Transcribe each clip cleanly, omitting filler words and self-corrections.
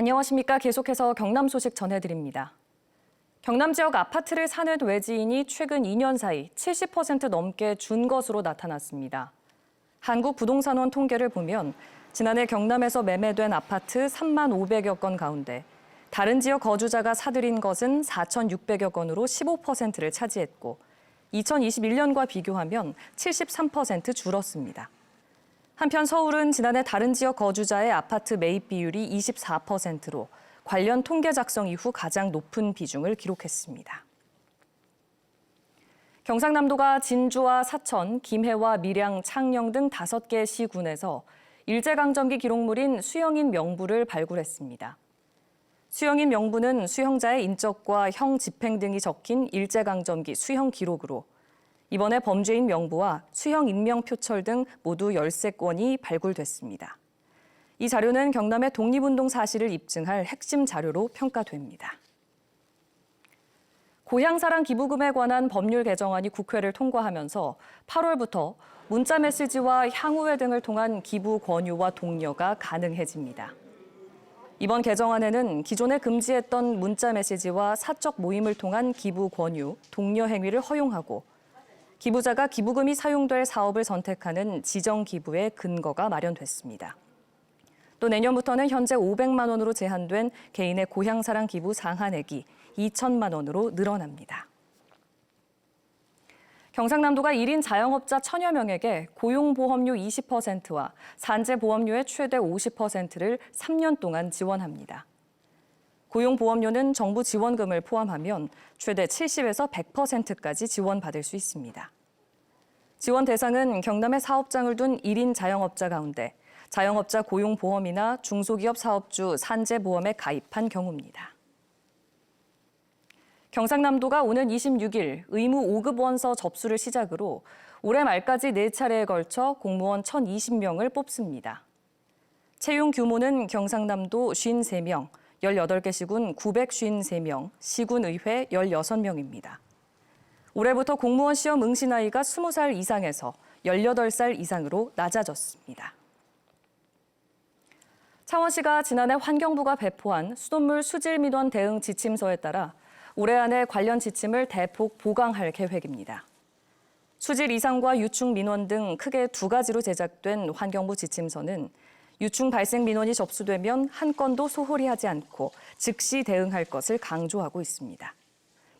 안녕하십니까. 계속해서 경남 소식 전해드립니다. 경남 지역 아파트를 사는 외지인이 최근 2년 사이 70% 넘게 준 것으로 나타났습니다. 한국부동산원 통계를 보면 지난해 경남에서 매매된 아파트 3만 500여 건 가운데 다른 지역 거주자가 사들인 것은 4,600여 건으로 15%를 차지했고 2021년과 비교하면 73% 줄었습니다. 한편 서울은 지난해 다른 지역 거주자의 아파트 매입 비율이 24%로 관련 통계 작성 이후 가장 높은 비중을 기록했습니다. 경상남도가 진주와 사천, 김해와 밀양, 창녕 등 5개 시군에서 일제강점기 기록물인 수형인 명부를 발굴했습니다. 수형인 명부는 수형자의 인적과 형 집행 등이 적힌 일제강점기 수형 기록으로 이번에 범죄인 명부와 수형 인명 표철 등 모두 13건이 발굴됐습니다. 이 자료는 경남의 독립운동 사실을 입증할 핵심 자료로 평가됩니다. 고향사랑 기부금에 관한 법률 개정안이 국회를 통과하면서 8월부터 문자 메시지와 향후회 등을 통한 기부 권유와 독려가 가능해집니다. 이번 개정안에는 기존에 금지했던 문자 메시지와 사적 모임을 통한 기부 권유, 독려 행위를 허용하고 기부자가 기부금이 사용될 사업을 선택하는 지정 기부의 근거가 마련됐습니다. 또 내년부터는 현재 500만 원으로 제한된 개인의 고향사랑 기부 상한액이 2천만 원으로 늘어납니다. 경상남도가 1인 자영업자 1,000여 명에게 고용보험료 20%와 산재보험료의 최대 50%를 3년 동안 지원합니다. 고용보험료는 정부 지원금을 포함하면 최대 70에서 100%까지 지원받을 수 있습니다. 지원 대상은 경남에 사업장을 둔 1인 자영업자 가운데 자영업자 고용보험이나 중소기업 사업주 산재보험에 가입한 경우입니다. 경상남도가 오는 26일 의무 5급 원서 접수를 시작으로 올해 말까지 4차례에 걸쳐 공무원 1,020명을 뽑습니다. 채용 규모는 경상남도 53명, 18개 시군 953명, 시군의회 16명입니다. 올해부터 공무원 시험 응시 나이가 20살 이상에서 18살 이상으로 낮아졌습니다. 창원시가 지난해 환경부가 배포한 수돗물 수질 민원 대응 지침서에 따라 올해 안에 관련 지침을 대폭 보강할 계획입니다. 수질 이상과 유충 민원 등 크게 2가지로 제작된 환경부 지침서는 유충 발생 민원이 접수되면 한 건도 소홀히 하지 않고 즉시 대응할 것을 강조하고 있습니다.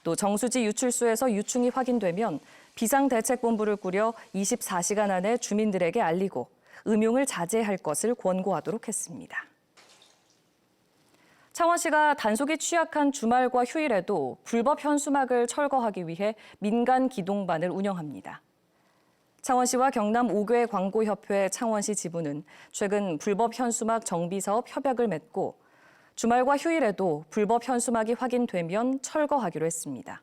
또 정수지 유출수에서 유충이 확인되면 비상대책본부를 꾸려 24시간 안에 주민들에게 알리고 음용을 자제할 것을 권고하도록 했습니다. 창원시가 단속이 취약한 주말과 휴일에도 불법 현수막을 철거하기 위해 민간 기동반을 운영합니다. 창원시와 경남 5개 광고협회 창원시 지부는 최근 불법 현수막 정비 사업 협약을 맺고 주말과 휴일에도 불법 현수막이 확인되면 철거하기로 했습니다.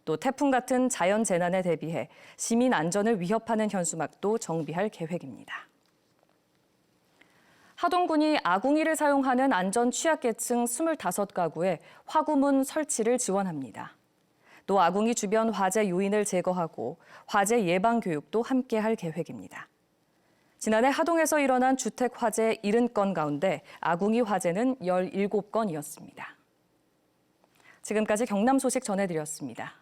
또 태풍 같은 자연 재난에 대비해 시민 안전을 위협하는 현수막도 정비할 계획입니다. 하동군이 아궁이를 사용하는 안전 취약계층 25가구에 화구문 설치를 지원합니다. 또 아궁이 주변 화재 요인을 제거하고 화재 예방 교육도 함께할 계획입니다. 지난해 하동에서 일어난 주택 화재 70건 가운데 아궁이 화재는 17건이었습니다. 지금까지 경남 소식 전해드렸습니다.